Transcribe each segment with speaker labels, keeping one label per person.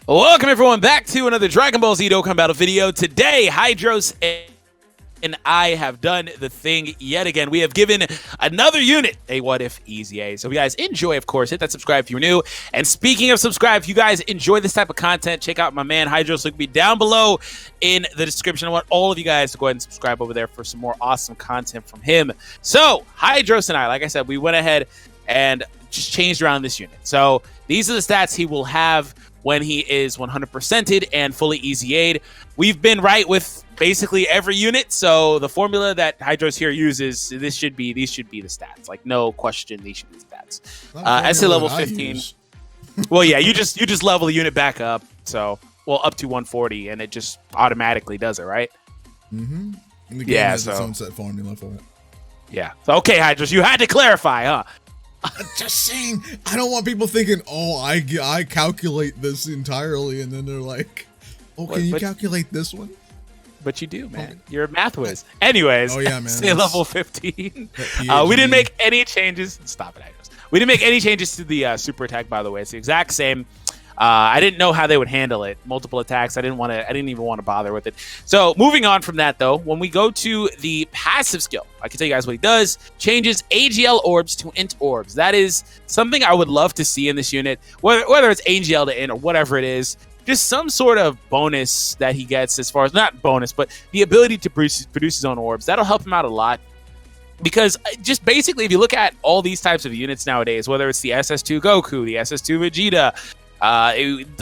Speaker 1: Welcome everyone back to another Dragon Ball Z Dokkan Battle video. Today, Hydros and I have done the thing yet again. We have given another unit a what if EZA. So if you guys enjoy, of course, hit that subscribe if you're new. And speaking of subscribe, if you guys enjoy this type of content, check out my man Hydros. Link will be down below in the description. I want all of you guys to go ahead and subscribe over there for some more awesome content from him. So Hydros and I, like I said, we went ahead and just changed around this unit. So these are the stats he will have when he is 100%ed and fully EZA'd. We've been right with basically every unit, so the formula that Hydros here uses, these should be the stats. Like, no question, these should be the stats. SA level 15. Well, yeah, you just level the unit back up, so up to 140, and it just automatically does it, right?
Speaker 2: Mm-hmm. And the game has its own set formula for it.
Speaker 1: Yeah. So, okay, Hydros, you had to clarify, huh?
Speaker 2: Just saying, I don't want people thinking, oh, I calculate this entirely, and then they're like, oh, can you calculate this one?
Speaker 1: But you do, man. You're a math whiz. Anyways,
Speaker 2: oh yeah, man.
Speaker 1: Say level 15. We didn't make any changes. Stop it, Hydros. We didn't make any changes to the super attack, by the way. It's the exact same. I didn't know how they would handle it. Multiple attacks. I didn't even want to bother with it. So moving on from that, though, when we go to the passive skill, I can tell you guys what he does. Changes AGL orbs to INT orbs. That is something I would love to see in this unit, whether it's AGL to INT or whatever it is. Just some sort of bonus that he gets, as far as not bonus, but the ability to produce his own orbs. That'll help him out a lot. Because just basically, if you look at all these types of units nowadays, whether it's the SS2 Goku, the SS2 Vegeta,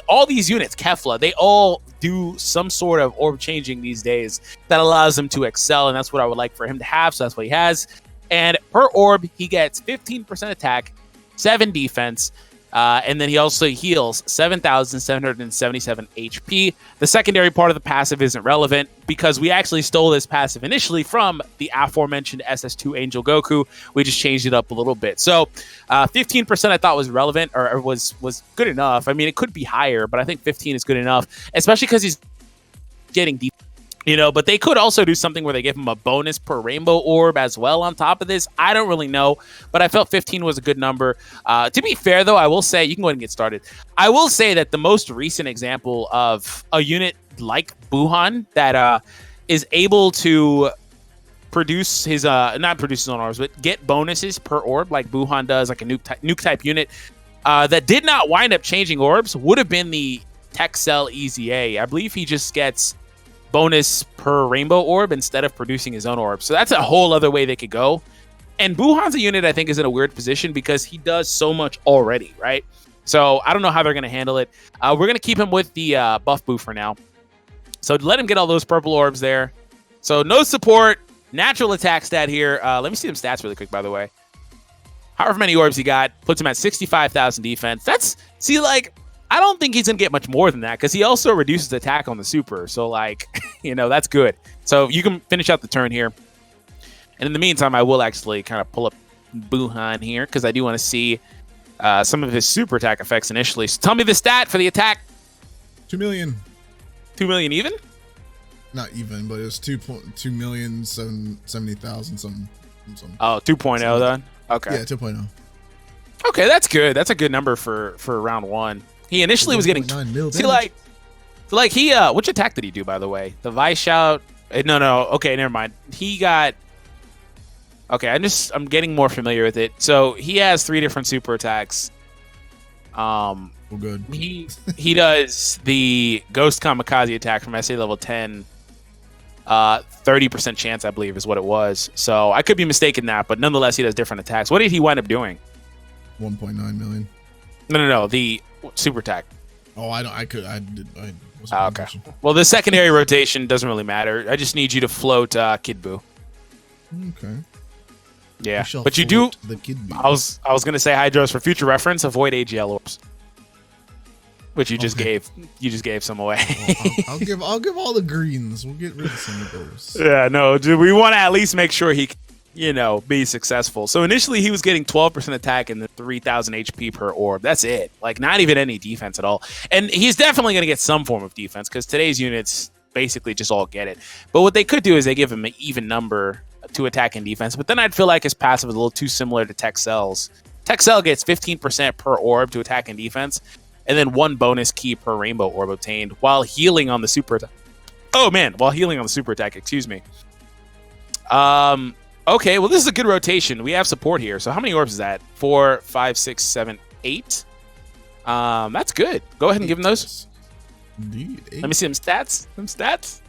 Speaker 1: all these units, Kefla, they all do some sort of orb changing these days that allows them to excel, and that's what I would like for him to have, so that's what he has. And per orb, he gets 15% attack, 7 defense, and then he also heals 7,777 HP. The secondary part of the passive isn't relevant because we actually stole this passive initially from the aforementioned SS2 Angel Goku. We just changed it up a little bit. So 15% I thought was relevant, or was good enough. I mean, it could be higher, but I think 15 is good enough, especially because he's getting deep. But they could also do something where they give him a bonus per rainbow orb as well on top of this. I don't really know, but I felt 15 was a good number. To be fair, though, I will say, you can go ahead and get started. I will say that the most recent example of a unit like Buuhan that is able to produce his, not produce his own orbs, but get bonuses per orb like Buuhan does, like a nuke type unit, that did not wind up changing orbs would have been the Texel EZA. I believe he just gets bonus per rainbow orb instead of producing his own orb. So that's a whole other way they could go. And Buuhan's a unit I think is in a weird position because he does so much already, right? So I don't know how they're going to handle it. We're going to keep him with the buff boo for now. So let him get all those purple orbs there. So no support, natural attack stat here. Let me see them stats really quick, by the way. However many orbs he got puts him at 65,000 defense. I don't think he's going to get much more than that because he also reduces attack on the super. So, that's good. So you can finish out the turn here. And in the meantime, I will actually kind of pull up Buuhan here because I do want to see some of his super attack effects initially. So tell me the stat for the attack.
Speaker 2: 2 million.
Speaker 1: 2 million even?
Speaker 2: Not even, but it's 2,070,000 something.
Speaker 1: Oh, 2.0 then? Okay.
Speaker 2: Yeah, 2.0.
Speaker 1: Okay, that's good. That's a good number for round one. He initially was getting which attack did he do, by the way? The Vice Shout. No. Okay, never mind. He got. Okay, I'm getting more familiar with it. So he has 3 different super attacks.
Speaker 2: Well, good.
Speaker 1: He does the Ghost Kamikaze attack from SA level 10. 30% chance, I believe, is what it was. So I could be mistaken that, but nonetheless, he does different attacks. What did he wind up doing?
Speaker 2: 1.9 million.
Speaker 1: No. The super attack.
Speaker 2: Oh, okay.
Speaker 1: Well, the secondary rotation doesn't really matter. I just need you to float Kid Buu.
Speaker 2: Okay.
Speaker 1: Yeah, but you do.
Speaker 2: The Kid Buu.
Speaker 1: I was gonna say, Hydros, for future reference, avoid AGL orbs, which you just gave. You just gave some away.
Speaker 2: I'll give all the greens. We'll get rid of some of those.
Speaker 1: Yeah, no, dude, we want to at least make sure he, be successful. So initially he was getting 12% attack and then 3,000 HP per orb. That's it. Like, not even any defense at all. And he's definitely going to get some form of defense because today's units basically just all get it. But what they could do is they give him an even number to attack and defense. But then I'd feel like his passive is a little too similar to Texel's. Texel gets 15% per orb to attack and defense. and then 1 bonus key per rainbow orb obtained while healing on the super attack. Oh man, while healing on the super attack, excuse me. Okay, well, this is a good rotation. We have support here. So how many orbs is that? 4, 5, 6, 7, 8. That's good. Go ahead and give him those.
Speaker 2: Indeed.
Speaker 1: Let me see them stats.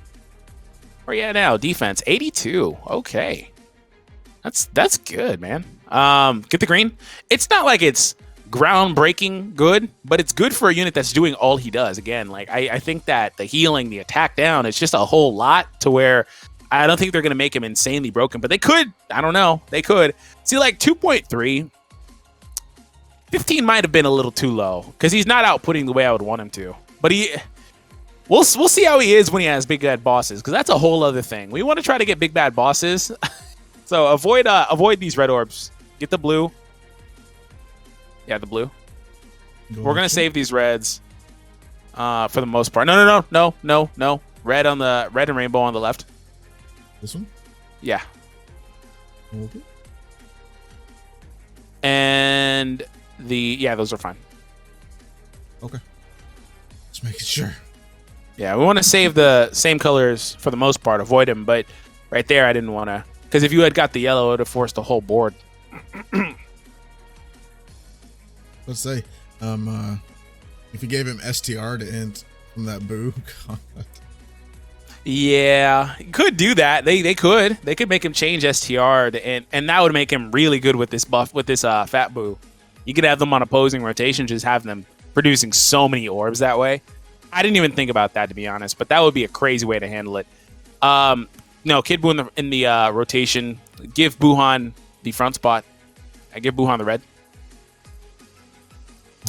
Speaker 1: Where you at now? Defense 82. Okay, that's good, man. Get the green. It's not like it's groundbreaking good, but it's good for a unit that's doing all he does. Again, like I think that the healing, the attack down, it's just a whole lot to where I don't think they're going to make him insanely broken, but they could. I don't know. They could. See, like 2.3. 15 might have been a little too low because he's not outputting the way I would want him to. But we'll see how he is when he has big bad bosses, because that's a whole other thing. We want to try to get big bad bosses. So avoid these red orbs. Get the blue. Yeah, the blue. We're going to save these reds for the most part. No. Red and rainbow on the left.
Speaker 2: This one?
Speaker 1: Yeah.
Speaker 2: Okay.
Speaker 1: And those are fine.
Speaker 2: Okay. Just making sure.
Speaker 1: Yeah, we want to save the same colors for the most part. Avoid them, but right there I didn't want to, because if you had got the yellow, it would have forced the whole board.
Speaker 2: Let's say, if you gave him STR to INT from that boo.
Speaker 1: Yeah, could do that. They could make him change STR to INT, and that would make him really good with this buff, with this fat boo. You could have them on opposing rotation, just have them producing so many orbs that way. I didn't even think about that, to be honest, but that would be a crazy way to handle it. No, Kid Buu in the rotation. Give Buuhan the front spot. I give Buuhan the red.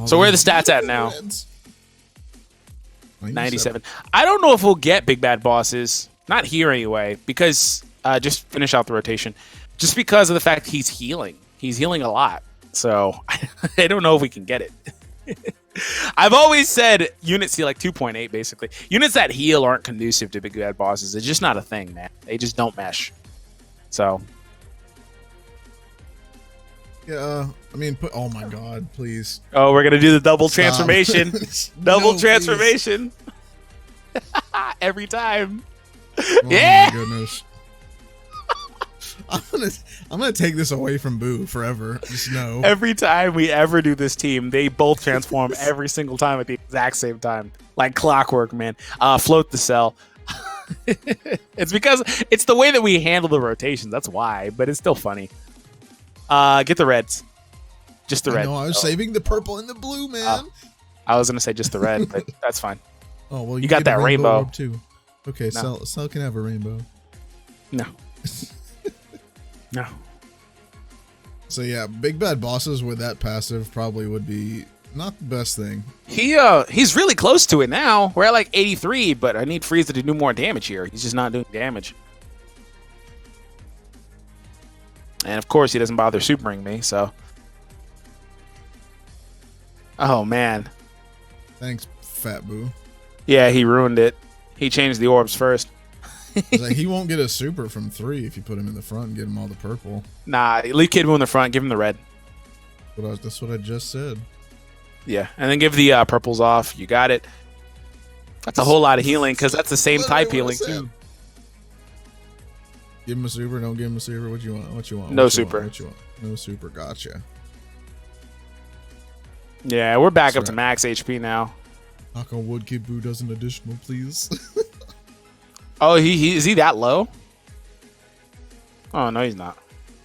Speaker 1: So where are the stats at now? 97. I don't know if we'll get big bad bosses. Not here anyway, because just finish out the rotation. Just because of the fact he's healing. He's healing a lot. So I don't know if we can get it. I've always said units heal like 2.8 basically. Units that heal aren't conducive to big bad bosses. It's just not a thing, man. They just don't mesh. So
Speaker 2: yeah, I mean, oh my god, please.
Speaker 1: Oh, we're gonna do the double transformation. Double transformation. Every time.
Speaker 2: Oh,
Speaker 1: yeah.
Speaker 2: My goodness. I'm gonna take this away from Boo forever. Just know.
Speaker 1: Every time we ever do this team, they both transform every single time at the exact same time, like clockwork, man. Float the cell. It's because it's the way that we handle the rotations. That's why, but it's still funny. Get the reds. Just the red.
Speaker 2: No, I was saving the purple and the blue, man.
Speaker 1: I was gonna say just the red, but that's fine.
Speaker 2: Oh well,
Speaker 1: you got that rainbow
Speaker 2: too. Okay, no. Cell can have a rainbow.
Speaker 1: No. No.
Speaker 2: So yeah, big bad bosses with that passive probably would be not the best thing.
Speaker 1: He's really close to it now. We're at like 83, but I need Frieza to do more damage here. He's just not doing damage. And of course, he doesn't bother supering me, so. Oh man.
Speaker 2: Thanks, Fat Boo.
Speaker 1: Yeah, he ruined it. He changed the orbs first.
Speaker 2: Like, he won't get a super from 3 if you put him in the front and get him all the purple.
Speaker 1: Nah, leave Kid Buu in the front. Give him the red.
Speaker 2: That's what I just said.
Speaker 1: Yeah, and then give the purples off. You got it. That's a whole lot of healing, because that's the same type healing, too.
Speaker 2: Give him a super, don't give him a super. What you want? What you want?
Speaker 1: No super.
Speaker 2: What you want? No super. Gotcha.
Speaker 1: Yeah, we're back up to max HP now.
Speaker 2: Knock on wood, Kid Buu does an additional, please.
Speaker 1: Oh, is he that low? Oh no, he's not.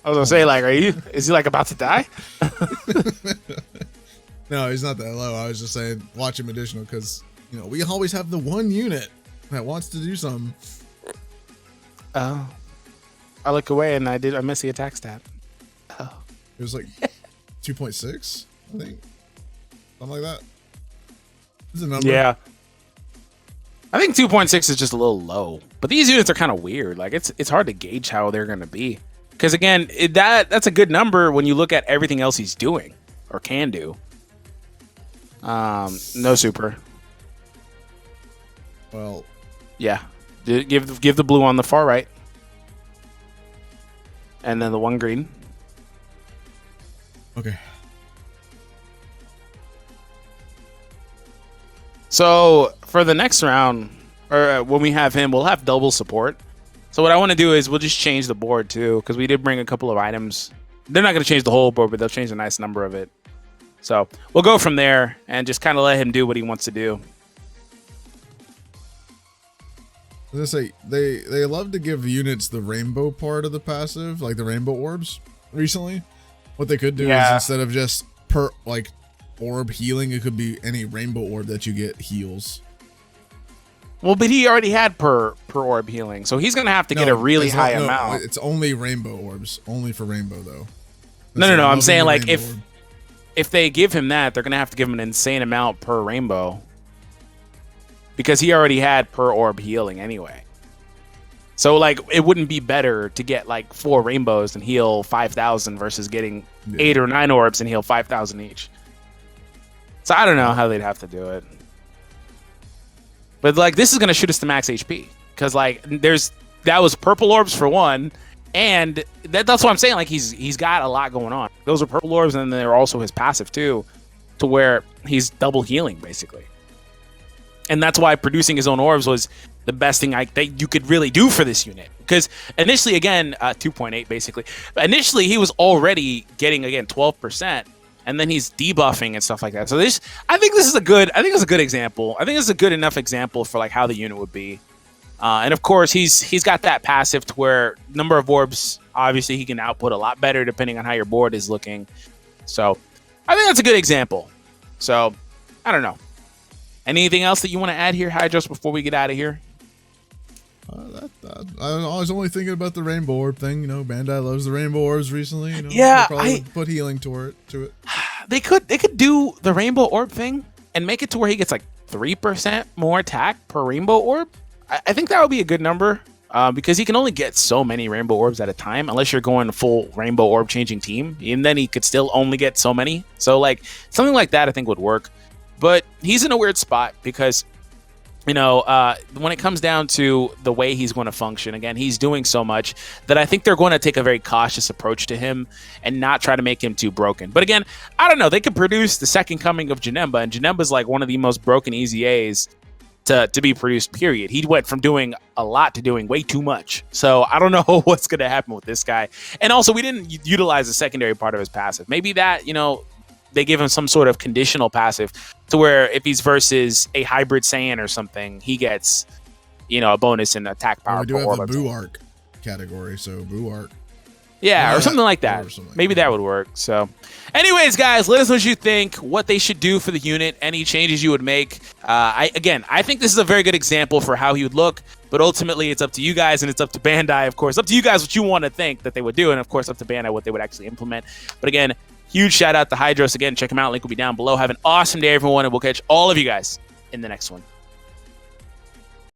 Speaker 1: I was gonna say, like, is he like about to die?
Speaker 2: No, he's not that low. I was just saying, watch him additional, because you know we always have the one unit that wants to do something.
Speaker 1: Oh, I look away and I missed the attack stat. Oh,
Speaker 2: it was like 2.6, I think, something like that. Is a number?
Speaker 1: Yeah. I think 2.6 is just a little low, but these units are kind of weird. Like it's hard to gauge how they're going to be, because again, that's a good number when you look at everything else he's doing or can do. No super.
Speaker 2: Well,
Speaker 1: yeah, give the blue on the far right, and then the one green.
Speaker 2: Okay.
Speaker 1: So for the next round, or when we have him, we'll have double support. So what I want to do is we'll just change the board too, because we did bring a couple of items. They're not going to change the whole board, but they'll change a nice number of it. So we'll go from there and just kind of let him do what he wants to do.
Speaker 2: I was gonna say they love to give units the rainbow part of the passive, like the rainbow orbs. Recently, what they could do is instead of just per like orb healing, it could be any rainbow orb that you get heals.
Speaker 1: Well, but he already had per orb healing, so he's gonna have to get a really high amount.
Speaker 2: It's only rainbow orbs, only for rainbow though.
Speaker 1: No. I'm saying like if they give him that, they're gonna have to give him an insane amount per rainbow, because he already had per orb healing anyway. So like it wouldn't be better to get like 4 rainbows and heal 5,000 versus getting 8 or 9 orbs and heal 5,000 each. So I don't know how they'd have to do it. But like this is gonna shoot us to max HP, because like that was purple orbs for one, and that's what I'm saying. Like he's got a lot going on. Those are purple orbs, and then they're also his passive too, to where he's double healing basically. And that's why producing his own orbs was the best thing that you could really do for this unit. Because initially, again, 2.8 basically. Initially, he was already getting again 12%. And then he's debuffing and stuff like that. So I think it's a good example. I think it's a good enough example for like how the unit would be. And of course, he's got that passive to where number of orbs, obviously he can output a lot better depending on how your board is looking. So I think that's a good example. So I don't know. Anything else that you want to add here, Hydros, before we get out of here?
Speaker 2: I was only thinking about the rainbow orb thing. You know, Bandai loves the rainbow orbs recently. You know,
Speaker 1: yeah,
Speaker 2: they probably would put healing to it.
Speaker 1: They could do the rainbow orb thing and make it to where he gets like 3% more attack per rainbow orb. I think that would be a good number, because he can only get so many rainbow orbs at a time unless you're going full rainbow orb changing team, and then he could still only get so many. So like something like that I think would work. But he's in a weird spot because, you know, when it comes down to the way he's going to function, again, he's doing so much that I think they're going to take a very cautious approach to him and not try to make him too broken. But again, I don't know. They could produce the second coming of Janemba, and Janemba's like one of the most broken EZAs to be produced, period. He went from doing a lot to doing way too much. So I don't know what's going to happen with this guy. And also, we didn't utilize the secondary part of his passive. Maybe that, you know, they give him some sort of conditional passive to where if he's versus a hybrid Saiyan or something, he gets, you know, a bonus in attack power.
Speaker 2: We do have a Boo Arc category, so Boo Arc.
Speaker 1: Yeah, or something like that. Maybe that would work. So anyways, guys, let us know what you think, what they should do for the unit, any changes you would make. I think this is a very good example for how he would look, but ultimately it's up to you guys, and it's up to Bandai, of course. Up to you guys what you want to think that they would do, and of course up to Bandai what they would actually implement. But again, huge shout out to Hydros. Again, check him out. Link will be down below. Have an awesome day, everyone, and we'll catch all of you guys in the next one.